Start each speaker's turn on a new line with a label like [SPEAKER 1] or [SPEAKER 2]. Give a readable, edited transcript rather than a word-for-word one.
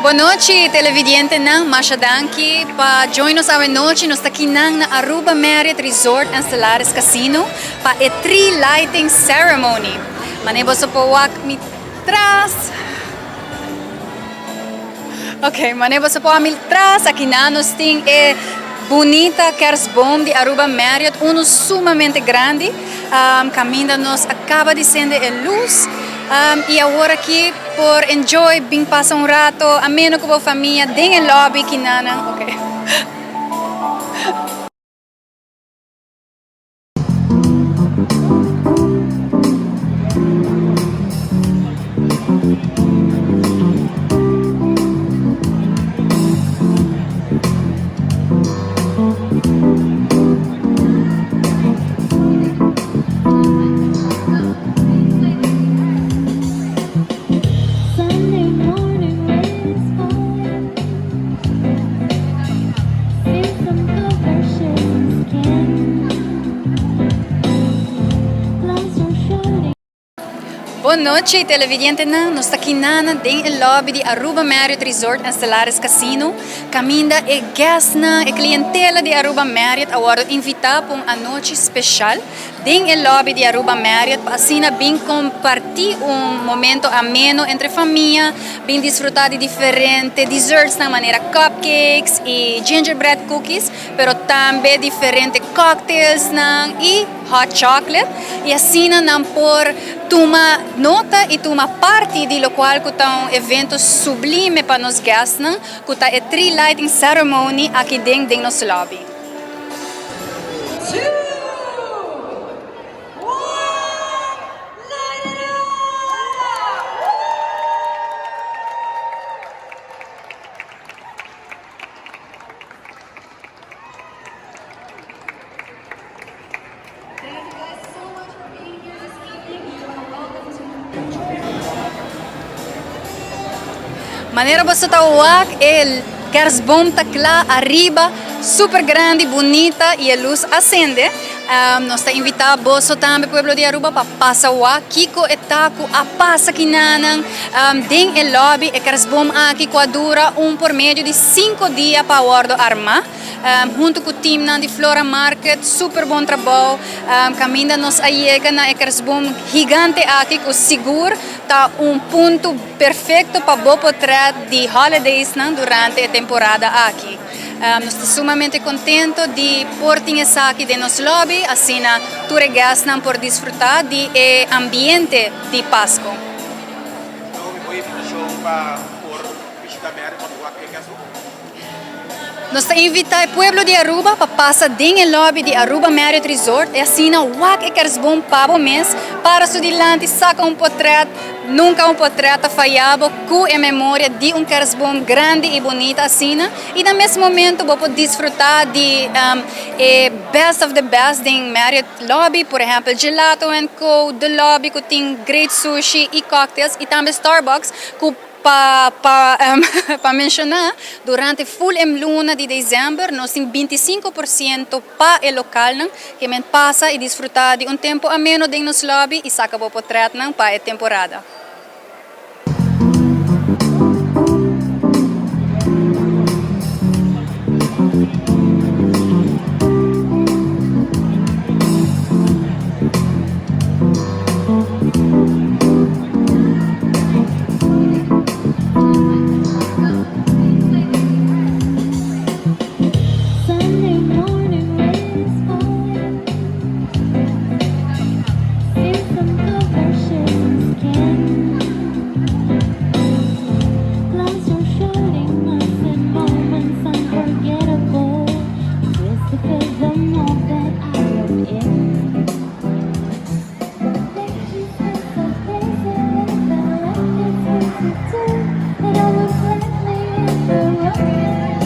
[SPEAKER 1] Boa noite, televidente ng Mashadanki. Pa-join nos awe noche nos takinang na Aruba Marriott Resort and Stellaris Casino pa e tree lighting ceremony. Manebo sa powak mitras. Okay, manebo sa powak mitras akinanos ting bonita Kersboom de Aruba Marriott, uno sumamente grande. Caminda nos acaba de acender a luz. E agora aqui, por enjoy, bem passa rato, ameno com a família, dentro do lobby, que nanang, ok. Boa noite, televidente na nos takinana dentro do lobby de Aruba Marriott Resort and Stellaris Casino. Caminda e guest na e clientela de Aruba Marriott agora invitar para uma noite especial dentro do lobby de Aruba Marriott para assim bem compartilhar momento ameno entre família, bem desfrutar de diferentes desserts na maneira cupcakes e gingerbread cookies, pero também diferentes cocktails e hot chocolate e assim não por tuma nota e tuma parte de lo qual que tá evento sublime para nos guests que tá a tree lighting ceremony aqui dentro do nosso lobby. Maneira você tawak el Kersboom takla arriba, super grande, bonita e a luz acende. Nós está invitado boso também pueblo de Aruba para passar Kiko e taku a passa kinanang den el lobby e Kersboom aqui dura por médio de 5 dias para guardo arma. Junto com o time de Flora Market, super bom trabalho. Caminda nos ayega na Kersboom gigante aqui com seguro, tá ponto perfeito para bom portrait de holidays durante a temporada aqui. Nós estamos sumamente contentos de portar isso aqui de nosso lobby, assim tu regas por desfrutar de ambiente de Páscoa. Nós invitamos o povo de Aruba para passar dentro do lobby de Aruba Marriott Resort e assim wak e Kersboom para mês para sudilante saca portrait, nunca portrait falhado com a memória de Kersboom grande e bonita assim e no mesmo momento vou desfrutar de best of the best dentro Marriott lobby, por exemplo gelato and co, the lobby que tem great sushi e cocktails e também Starbucks com para mencionar, durante full luna de dezembro, nós temos 25% para o local que passa e desfrutar de tempo ameno dentro do lobby e saca o portrait para a temporada.
[SPEAKER 2] It always left me in the